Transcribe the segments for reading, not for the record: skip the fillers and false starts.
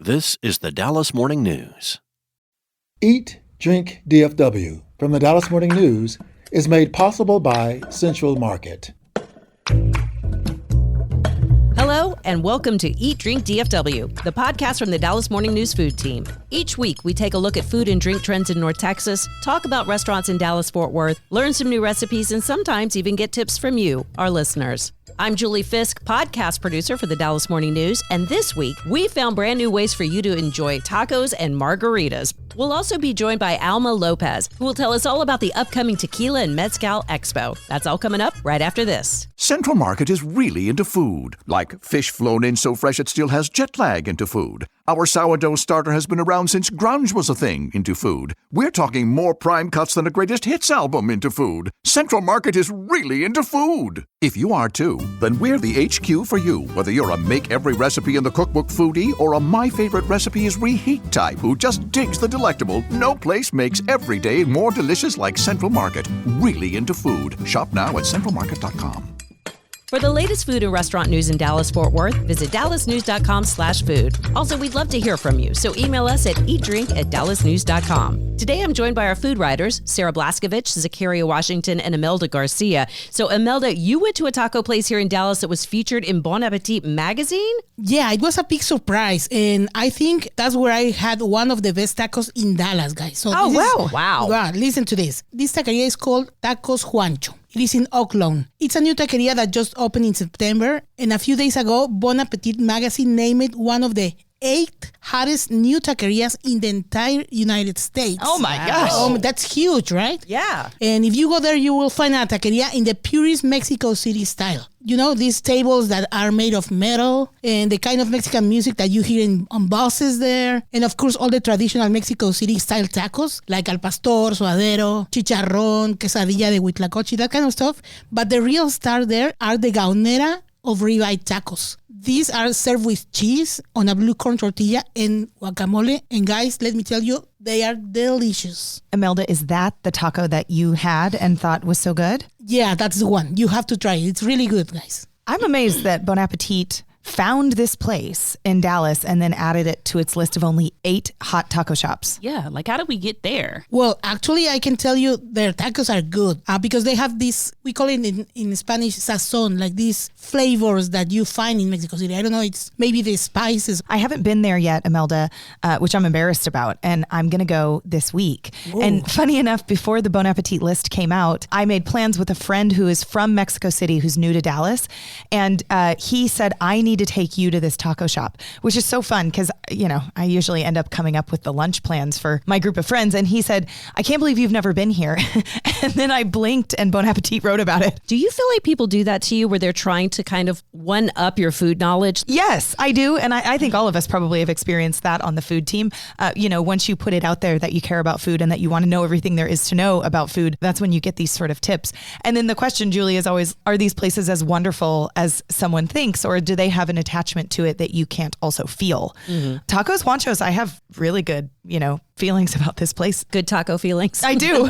This is the Dallas Morning News. Eat, Drink, DFW from the Dallas Morning News is made possible by Central Market. Hello, and welcome to Eat, Drink, DFW, the podcast from the Dallas Morning News food team. Each week, we take a look at food and drink trends in North Texas, talk about restaurants in Dallas-Fort Worth, learn some new recipes, and sometimes even get tips from you, our listeners. I'm Julie Fisk, podcast producer for the Dallas Morning News, and this week, we found brand new ways for you to enjoy tacos and margaritas. We'll also be joined by Alma Lopez, who will tell us all about the upcoming Tequila and Mezcal Expo. That's all coming up right after this. Central Market is really into food, like fish flown in so fresh it still has jet lag into food. Our sourdough starter has been around since grunge was a thing into food. We're talking more prime cuts than a greatest hits album into food. Central Market is really into food. If you are too, then we're the HQ for you. Whether you're a make every recipe in the cookbook foodie or a my favorite recipe is reheat type who just digs the delectable, no place makes every day more delicious like Central Market. Really into food. Shop now at centralmarket.com. For the latest food and restaurant news in Dallas-Fort Worth, visit dallasnews.com/food. Also, we'd love to hear from you, so email us at eatdrink@dallasnews.com. Today, I'm joined by our food writers, Sarah Blaskovich, Zakaria Washington, and Imelda Garcia. So, Imelda, you went to a taco place here in Dallas that was featured in Bon Appétit magazine? Yeah, it was a big surprise, and I think that's where I had one of the best tacos in Dallas, guys. So Wow, listen to this. This taqueria is called Tacos Juancho. It is in Oak Lawn. It's a new taqueria that just opened in September, and a few days ago, Bon Appetit magazine named it one of the 8 hottest new taquerias in the entire United States. Oh my gosh. That's huge, right? Yeah. And if you go there, you will find a taqueria in the purest Mexico City style. You know, these tables that are made of metal and the kind of Mexican music that you hear on buses there. And of course, all the traditional Mexico City style tacos like al pastor, suadero, chicharrón, quesadilla de huitlacoche, that kind of stuff. But the real star there are the gaonera of ribeye tacos. These are served with cheese on a blue corn tortilla and guacamole. And guys, let me tell you, they are delicious. Imelda, is that the taco that you had and thought was so good? Yeah, that's the one. You have to try it. It's really good, guys. I'm amazed that Bon Appetit found this place in Dallas and then added it to its list of only 8 hot taco shops. Yeah, like how did we get there? Well, actually, I can tell you their tacos are good because they have this, we call it in Spanish, sazon, like these flavors that you find in Mexico City. I don't know, it's maybe the spices. I haven't been there yet, Imelda, which I'm embarrassed about, and I'm going to go this week. Ooh. And funny enough, before the Bon Appetit list came out, I made plans with a friend who is from Mexico City who's new to Dallas, and he said, I need to take you to this taco shop, which is so fun because, you know, I usually end up coming up with the lunch plans for my group of friends. And he said, I can't believe you've never been here. And then I blinked and Bon Appetit wrote about it. Do you feel like people do that to you where they're trying to kind of one up your food knowledge? Yes, I do. And I think all of us probably have experienced that on the food team. You know, once you put it out there that you care about food and that you want to know everything there is to know about food, that's when you get these sort of tips. And then the question, Julie, is always, are these places as wonderful as someone thinks, or do they have an attachment to it that you can't also feel? Mm-hmm. Tacos Juanchos, I have really good, feelings about this place. Good taco feelings. I do.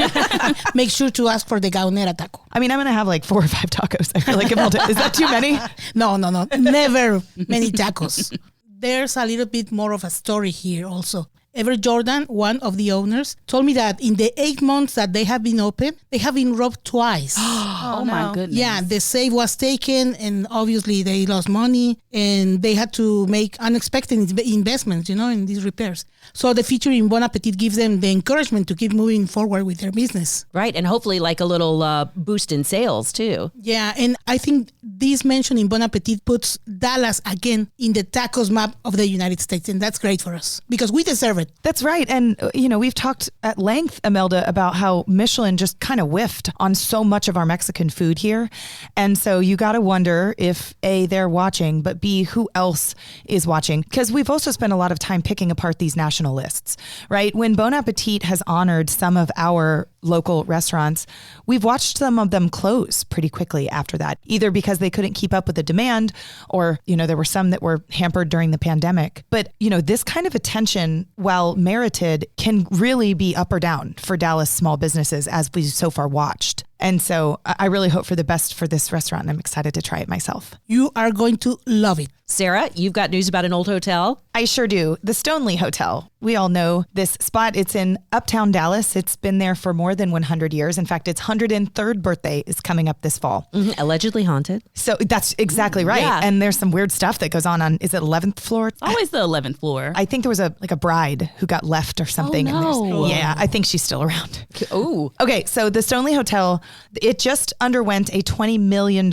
Make sure to ask for the gaonera taco. I mean, I'm going to have like 4 or 5 tacos. I feel like is that too many? No. Never many tacos. There's a little bit more of a story here also. Ever Jordan, one of the owners, told me that in the 8 months that they have been open, they have been robbed twice. Oh my goodness. Yeah, the safe was taken and obviously they lost money and they had to make unexpected investments, in these repairs. So the feature in Bon Appetit gives them the encouragement to keep moving forward with their business. Right, and hopefully like a little boost in sales too. Yeah, and I think this mention in Bon Appetit puts Dallas again in the tacos map of the United States, and that's great for us because we deserve it. That's right. And, we've talked at length, Imelda, about how Michelin just kind of whiffed on so much of our Mexican food here. And so you got to wonder if A, they're watching, but B, who else is watching? Because we've also spent a lot of time picking apart these national lists, right? When Bon Appetit has honored some of our local restaurants, we've watched some of them close pretty quickly after that, either because they couldn't keep up with the demand or, there were some that were hampered during the pandemic. But, this kind of attention, while merited, can really be up or down for Dallas small businesses as we've so far watched. And so I really hope for the best for this restaurant, and I'm excited to try it myself. You are going to love it. Sarah, you've got news about an old hotel? I sure do. The Stoneleigh Hotel. We all know this spot. It's in Uptown Dallas. It's been there for more than 100 years. In fact, its 103rd birthday is coming up this fall. Mm-hmm. Allegedly haunted. So that's exactly right. Yeah. And there's some weird stuff that goes on, is it 11th floor? It's always the 11th floor. I think there was a bride who got left or something. Oh, no. Yeah, I think she's still around. Oh. Okay, so the Stoneleigh Hotel, it just underwent a $20 million,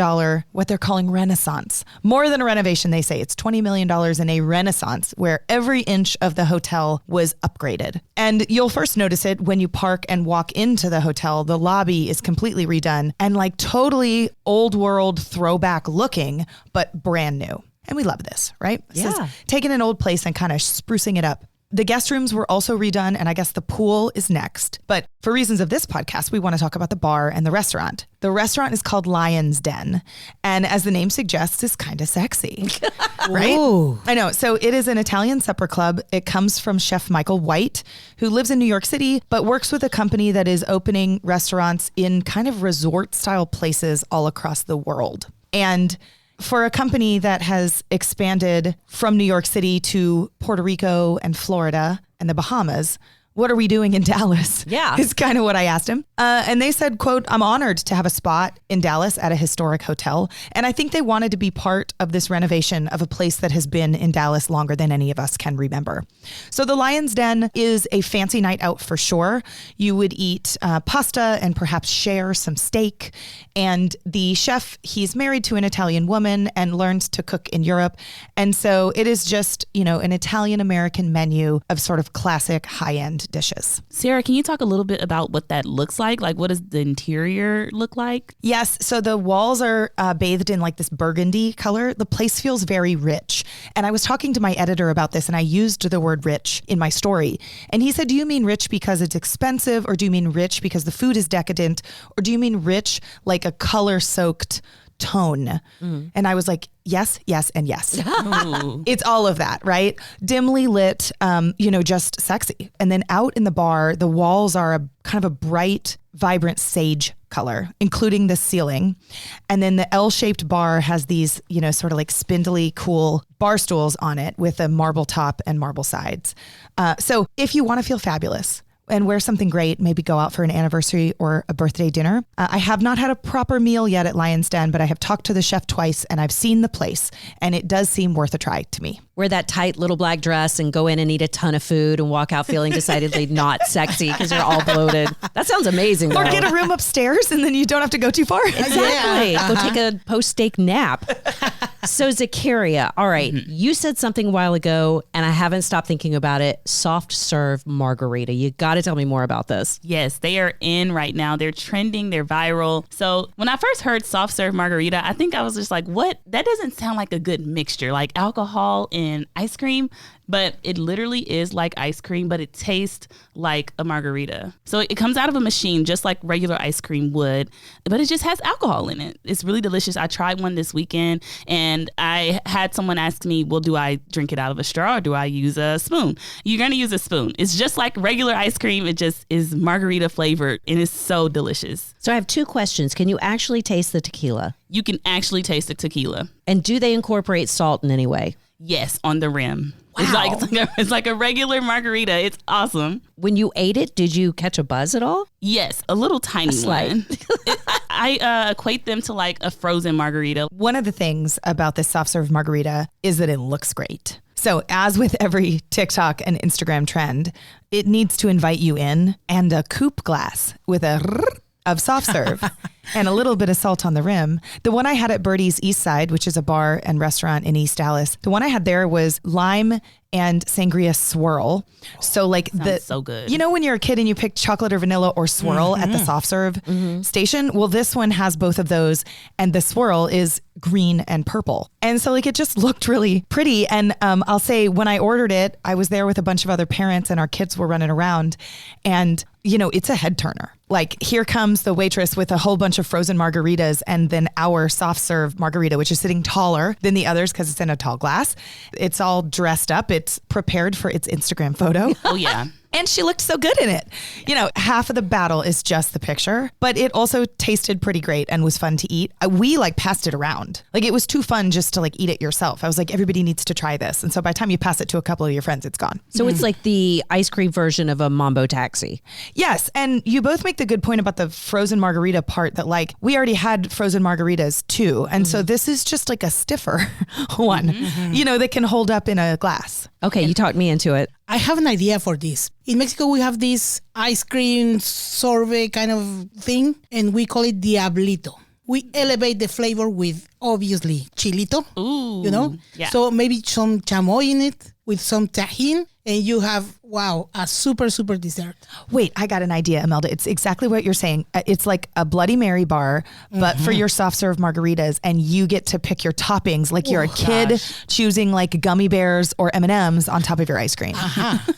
what they're calling renaissance. More than a renovation, they say. It's $20 million in a renaissance where every inch of the hotel was upgraded. And you'll first notice it when you park and walk into the hotel. The lobby is completely redone and like totally old world throwback looking, but brand new. And we love this, right? This is taking an old place and kind of sprucing it up. The guest rooms were also redone, and I guess the pool is next. But for reasons of this podcast, we want to talk about the bar and the restaurant. The restaurant is called Lion's Den, and as the name suggests, is kind of sexy, right? Ooh. I know. So it is an Italian supper club. It comes from Chef Michael White, who lives in New York City, but works with a company that is opening restaurants in kind of resort-style places all across the world. And for a company that has expanded from New York City to Puerto Rico and Florida and the Bahamas, what are we doing in Dallas? Yeah. Is kind of what I asked him. And they said, quote, I'm honored to have a spot in Dallas at a historic hotel. And I think they wanted to be part of this renovation of a place that has been in Dallas longer than any of us can remember. So the Lion's Den is a fancy night out for sure. You would eat pasta and perhaps share some steak. And the chef, he's married to an Italian woman and learned to cook in Europe. And so it is just, an Italian-American menu of sort of classic high-end dishes. Sarah, can you talk a little bit about what that looks like? Like, what does the interior look like? Yes. So the walls are bathed in like this burgundy color. The place feels very rich. And I was talking to my editor about this and I used the word rich in my story. And he said, do you mean rich because it's expensive, or do you mean rich because the food is decadent, or do you mean rich like a color-soaked tone? And I was like, yes, and yes. It's all of that, right? Dimly lit, just sexy. And then out in the bar, the walls are a kind of a bright, vibrant sage color, including the ceiling. And then the L-shaped bar has these, sort of like spindly, cool bar stools on it with a marble top and marble sides. So if you want to feel fabulous and wear something great, maybe go out for an anniversary or a birthday dinner. I have not had a proper meal yet at Lion's Den, but I have talked to the chef twice and I've seen the place, and it does seem worth a try to me. Wear that tight little black dress and go in and eat a ton of food and walk out feeling decidedly not sexy because you're all bloated. That sounds amazing. Or though. get a room upstairs and then you don't have to go too far. Exactly. Go take a post-steak nap. So Zakaria, all right, you said something a while ago and I haven't stopped thinking about it. Soft serve margarita. You got to tell me more about this. Yes, they are in right now. They're trending. They're viral. So when I first heard soft serve margarita, I think I was just like, what? That doesn't sound like a good mixture, like alcohol and ice cream. But it literally is like ice cream, but it tastes like a margarita. So it comes out of a machine just like regular ice cream would, but it just has alcohol in it. It's really delicious. I tried one this weekend and I had someone ask me, well, do I drink it out of a straw or do I use a spoon? You're going to use a spoon. It's just like regular ice cream. It just is margarita flavored and it's so delicious. So I have two questions. Can you actually taste the tequila? You can actually taste the tequila. And do they incorporate salt in any way? Yes, on the rim. Wow. It's like a regular margarita. It's awesome. When you ate it, did you catch a buzz at all? Yes, a little tiny slight. one. I equate them to like a frozen margarita. One of the things about this soft serve margarita is that it looks great. So as with every TikTok and Instagram trend, it needs to invite you in, and a coupe glass with a of soft serve and a little bit of salt on the rim. The one I had at Birdie's East Side, which is a bar and restaurant in East Dallas, the one I had there was lime and sangria swirl. So like Sounds so good. You know when you're a kid and you pick chocolate or vanilla or swirl at the soft serve station? Well, this one has both of those, and the swirl is green and purple. And so like it just looked really pretty. And I'll say when I ordered it, I was there with a bunch of other parents and our kids were running around, and it's a head turner. Like here comes the waitress with a whole bunch of frozen margaritas and then our soft serve margarita, which is sitting taller than the others because it's in a tall glass. It's all dressed up. It's prepared for its Instagram photo. Oh, yeah. And she looked so good in it. You know, half of the battle is just the picture, but it also tasted pretty great and was fun to eat. We like passed it around. Like it was too fun just to like eat it yourself. I was like, everybody needs to try this. And so by the time you pass it to a couple of your friends, it's gone. So it's like the ice cream version of a Mambo Taxi. Yes. And you both make the good point about the frozen margarita part that like we already had frozen margaritas too. And so this is just like a stiffer one, you know, that can hold up in a glass. Okay, you talked me into it. I have an idea for this. In Mexico, we have this ice cream sorbet kind of thing, and we call it Diablito. We elevate the flavor with, obviously, chilito, Ooh, you know? yeah. So maybe some chamoy in it with some tajin, and you have, wow, a super, super dessert. Wait, I got an idea, Imelda. It's exactly what you're saying. It's like a Bloody Mary bar, but for your soft serve margaritas, and you get to pick your toppings like you're a kid choosing like gummy bears or M&Ms on top of your ice cream.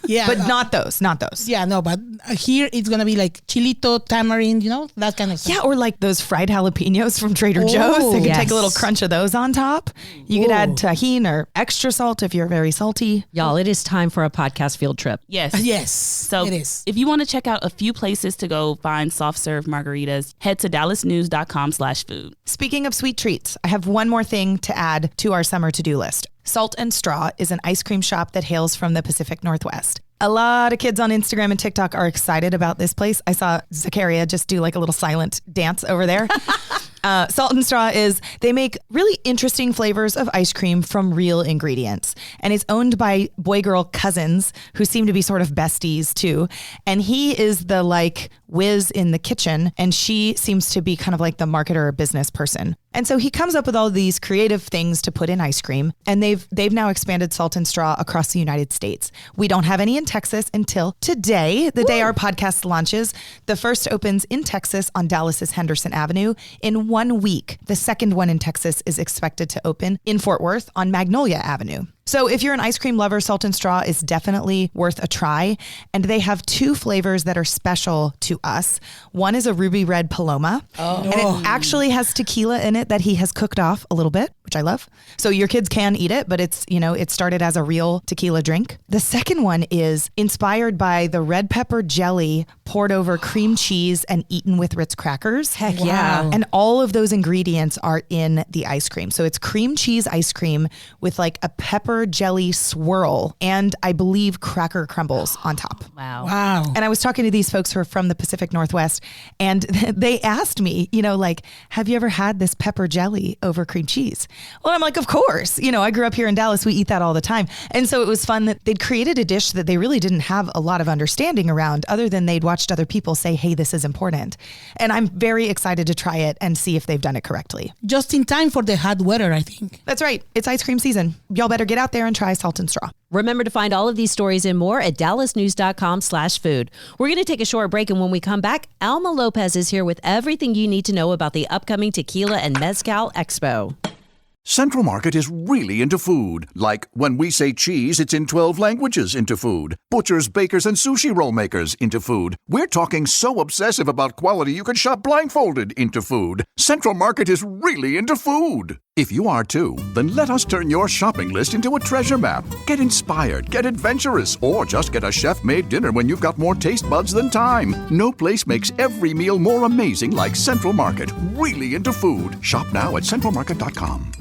Yeah. But not those. Yeah, no, but here it's going to be like chilito, tamarind, you know, that kind of stuff. Yeah, or like those fried jalapenos from Trader Joe's. You can take a little crunch of those on top. You could add tahini or extra salt if you're very salty. Y'all, it is time for a podcast field trip. Yes. Yes, So it is. if you want to check out a few places to go find soft serve margaritas, head to dallasnews.com/food. Speaking of sweet treats, I have one more thing to add to our summer to-do list. Salt and Straw is an ice cream shop that hails from the Pacific Northwest. A lot of kids on Instagram and TikTok are excited about this place. I saw Zakaria just do like a little silent dance over there. Salt and Straw they make really interesting flavors of ice cream from real ingredients. And it's owned by boy-girl cousins who seem to be sort of besties too. And he is the like whiz in the kitchen, and she seems to be kind of like the marketer or business person. And so he comes up with all these creative things to put in ice cream, and they've now expanded Salt and Straw across the United States. We don't have any in Texas until today, the day our podcast launches. The first opens in Texas on Dallas's Henderson Avenue in 1 week. The second one in Texas is expected to open in Fort Worth on Magnolia Avenue. So if you're an ice cream lover, Salt and Straw is definitely worth a try. And they have 2 flavors that are special to us. One is a ruby red Paloma. And it actually has tequila in it that he has cooked off a little bit, which I love. So your kids can eat it, but it's, you know, it started as a real tequila drink. The second one is inspired by the red pepper jelly poured over cream cheese and eaten with Ritz crackers. Heck yeah. And all of those ingredients are in the ice cream. So it's cream cheese ice cream with like a pepper jelly swirl and I believe cracker crumbles on top. Wow. And I was talking to these folks who are from the Pacific Northwest, and they asked me, you know, like, have you ever had this pepper jelly over cream cheese? Well, I'm like, of course. You know, I grew up here in Dallas. We eat that all the time. And so it was fun that they'd created a dish that they really didn't have a lot of understanding around other than they'd watched other people say, hey, this is important. And I'm very excited to try it and see if they've done it correctly. Just in time for the hot weather, I think. That's right. It's ice cream season. Y'all better get out there and try Salt and Straw. Remember to find all of these stories and more at dallasnews.com/food. We're going to take a short break, and when we come back, Alma Lopez is here with everything you need to know about the upcoming Tequila and Mezcal Expo. Central Market is really into food. Like when we say cheese, it's in 12 languages into food. Butchers, bakers, and sushi roll makers into food. We're talking so obsessive about quality you could shop blindfolded into food. Central Market is really into food. If you are too, then let us turn your shopping list into a treasure map. Get inspired, get adventurous, or just get a chef-made dinner when you've got more taste buds than time. No place makes every meal more amazing like Central Market. Really into food. Shop now at centralmarket.com.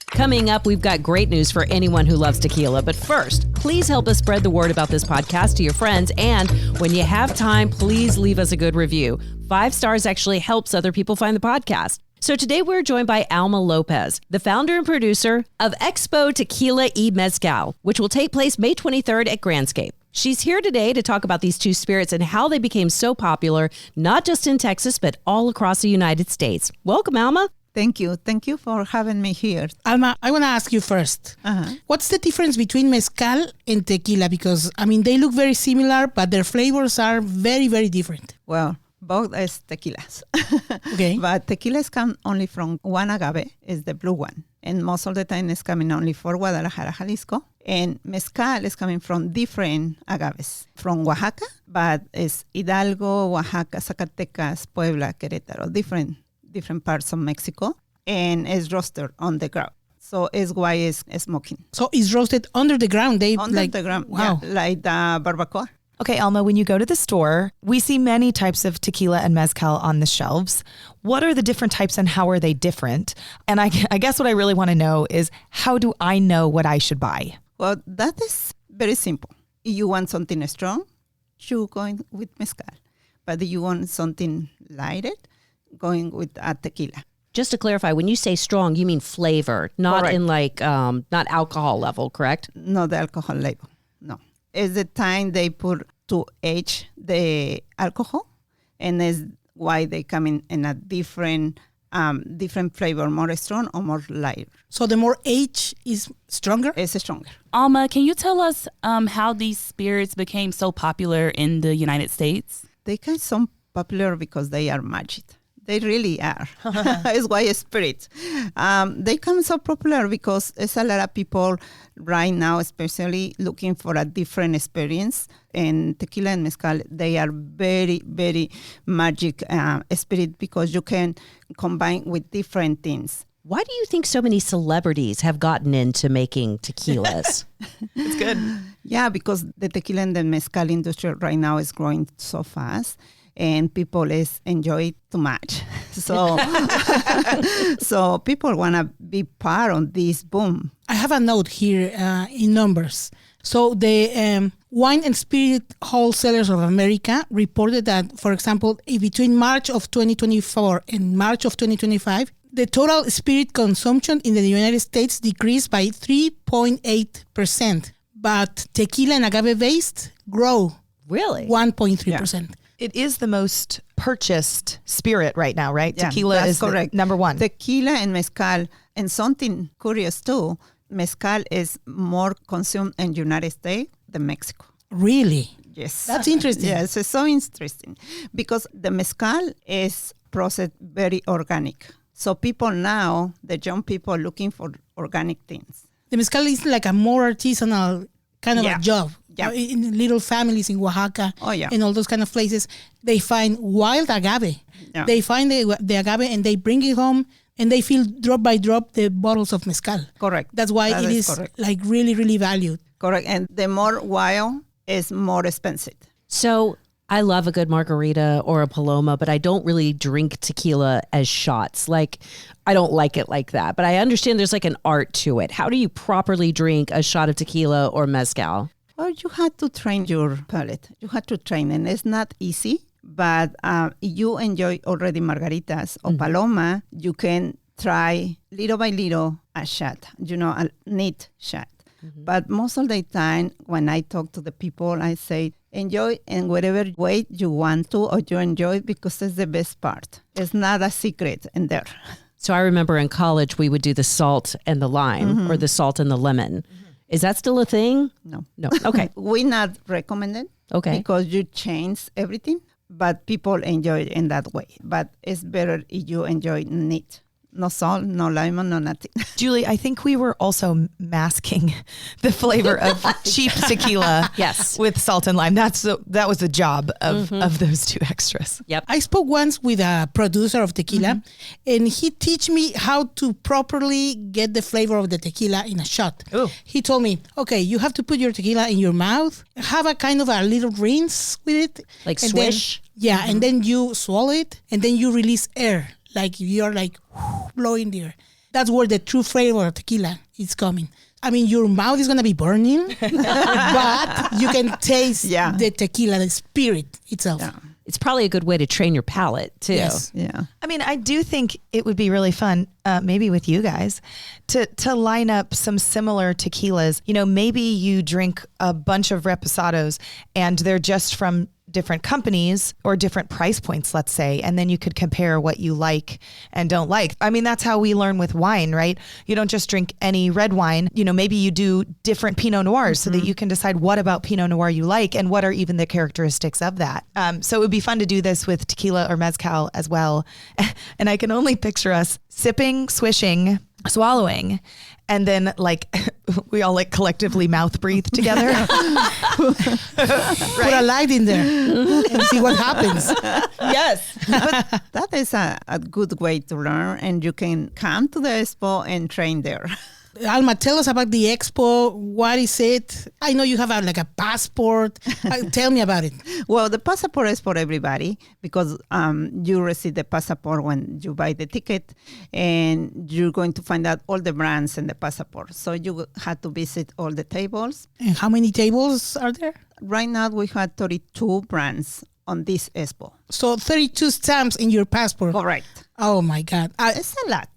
Coming up, we've got great news for anyone who loves tequila. But first, please help us spread the word about this podcast to your friends. And when you have time, please leave us a good review. 5 stars actually helps other people find the podcast. So today we're joined by Alma Lopez, the founder and producer of Expo Tequila y Mezcal, which will take place May 23rd at Grandscape. She's here today to talk about these 2 spirits and how they became so popular, not just in Texas, but all across the United States. Welcome, Alma. Thank you. Thank you for having me here. Alma, I want to ask you first. What's the difference between mezcal and tequila? Because, I mean, they look very similar, but their flavors are very, very different. Well, both is tequilas. Okay. But tequilas come only from one agave, is the blue one. And most of the time it's coming only for Guadalajara, Jalisco. And mezcal is coming from different agaves. From Oaxaca, but it's Hidalgo, Oaxaca, Zacatecas, Puebla, Querétaro, different parts of Mexico, and it's roasted on the ground. So it's why it's smoking. So it's roasted under the ground. Under the ground, wow. yeah, like the barbacoa. Okay, Alma, when you go to the store, we see many types of tequila and mezcal on the shelves. What are the different types and how are they different? And I guess what I really want to know is, how do I know what I should buy? Well, that is very simple. If you want something strong, you going with mezcal. But if you want something lighter, going with a tequila. Just to clarify, when you say strong, you mean flavor, not Correct. in like, not alcohol level, correct? Not the alcohol level, no. It's the time they put to age the alcohol, and is why they come in a different flavor, more strong or more light. So the more age is stronger? It's stronger. Alma, can you tell us how these spirits became so popular in the United States? They become so popular because they are magic. They really are. It's why a spirit. They come so popular because there's a lot of people right now, especially looking for a different experience. And tequila and mezcal, they are very, very magic spirit because you can combine with different things. Why do you think so many celebrities have gotten into making tequilas? It's good. Yeah, because the tequila and the mezcal industry right now is growing so fast. And people enjoy it too much. So so people want to be part of this boom. I have a note here in numbers. So the Wine and Spirit Wholesalers of America reported that, for example, between March of 2024 and March of 2025, the total spirit consumption in the United States decreased by 3.8%, but tequila and agave-based grow Really? 1.3%. It is the most purchased spirit right now, right? Yeah, Tequila that's is correct. number one. Tequila and mezcal, and something curious too, mezcal is more consumed in United States than Mexico. Really? Yes. That's interesting. Yes, it's so interesting because the mezcal is processed very organic. So people now, the young people, looking for organic things. The mezcal is like a more artisanal kind of Yeah. a job. Yeah. In little families in Oaxaca Oh, yeah. and all those kind of places, they find wild agave. Yeah. They find the agave and they bring it home and they fill drop by drop the bottles of mezcal. Correct. That's why That it is correct. like really, really valued. Correct. And the more wild is more expensive. So I love a good margarita or a paloma, but I don't really drink tequila as shots. Like, I don't like it like that. But I understand there's like an art to it. How do you properly drink a shot of tequila or mezcal? Well, you have to train your palate. You have to train, and it's not easy. But you enjoy already margaritas or paloma, you can try little by little a shot, a neat shot. But most of the time, when I talk to the people, I say, enjoy in whatever way you want to or you enjoy because it's the best part. It's not a secret in there. So I remember in college, we would do the salt and the lime or the salt and the lemon. Is that still a thing? No. No. Okay. We not recommend it Okay. because you change everything, but people enjoy it in that way. But it's better if you enjoy neat. No salt, no lemon, no nothing. Julie, I think we were also masking the flavor of cheap tequila Yes. with salt and lime. That was the job of those two extras. Yep. I spoke once with a producer of tequila and he teach me how to properly get the flavor of the tequila in a shot. Ooh. He told me, okay, you have to put your tequila in your mouth, have a kind of a little rinse with it. Like and swish? Then, and then you swallow it and then you release air. Like you're like blowing the air. That's where the true flavor of tequila is coming. I mean, your mouth is going to be burning, but you can taste the tequila, the spirit itself. Yeah. It's probably a good way to train your palate too. Yes. Yeah. I mean, I do think it would be really fun, maybe with you guys, to line up some similar tequilas. Maybe you drink a bunch of reposados and they're just from different companies or different price points, let's say, and then you could compare what you like and don't like. I mean, that's how we learn with wine, right? You don't just drink any red wine. Maybe you do different Pinot Noirs so that you can decide what about Pinot Noir you like and what are even the characteristics of that. So it would be fun to do this with tequila or mezcal as well. And I can only picture us sipping, swishing, swallowing, and then we all collectively mouth breathe together. Put a light in there and see what happens. Yes. But that is a good way to learn, and you can come to the expo and train there. Alma, tell us about the expo. What is it? I know you have a passport. Tell me about it. Well, the passport is for everybody because you receive the passport when you buy the ticket, and you're going to find out all the brands in the passport. So you have to visit all the tables. And how many tables are there? Right now, we have 32 brands on this expo. So 32 stamps in your passport. Correct. Oh, my God. It's a lot.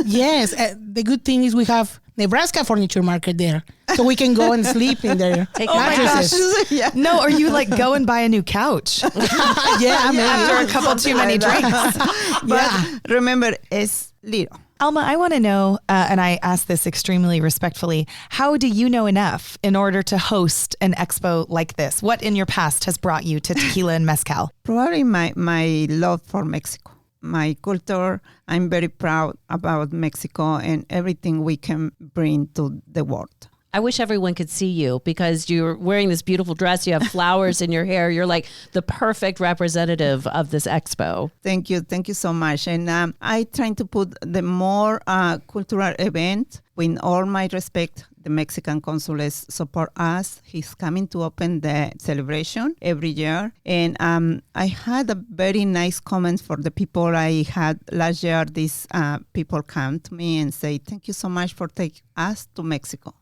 Yes. The good thing is we have Nebraska Furniture Market there. So we can go and sleep in there. Take mattresses. Yeah. No, or you like go and buy a new couch Yeah, maybe. after a couple too many drinks. But remember, it's little. Alma, I want to know, and I ask this extremely respectfully, how do you know enough in order to host an expo like this? What in your past has brought you to tequila and mezcal? Probably my love for Mexico. My culture, I'm very proud about Mexico and everything we can bring to the world. I wish everyone could see you because you're wearing this beautiful dress. You have flowers in your hair. You're like the perfect representative of this expo. Thank you so much. And I try to put the more cultural event. With all my respect, the Mexican consulate support us. He's coming to open the celebration every year. And I had a very nice comment for the people I had last year. These people come to me and say, thank you so much for taking us to Mexico.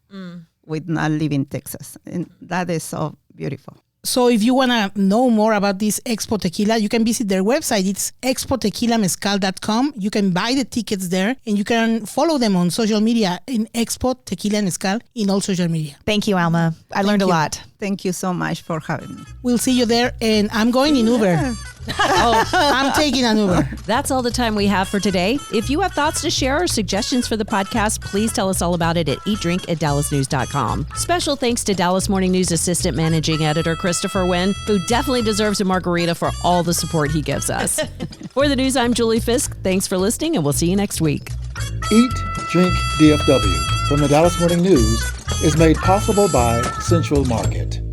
With not living in Texas. And that is so beautiful. So if you want to know more about this Expo Tequila, you can visit their website. It's expotequilamezcal.com. You can buy the tickets there, and you can follow them on social media in Expo Tequila y Mezcal in all social media. Thank you, Alma. I learned a lot. Thank you so much for having me. We'll see you there, and I'm going in Uber. I'm taking an Uber. That's all the time we have for today. If you have thoughts to share or suggestions for the podcast, please tell us all about it at eatdrink@dallasnews.com. Special thanks to Dallas Morning News Assistant Managing Editor Christopher Wynn, who definitely deserves a margarita for all the support he gives us. For the news, I'm Julie Fisk. Thanks for listening, and we'll see you next week. Eat, Drink, DFW from the Dallas Morning News is made possible by Central Market.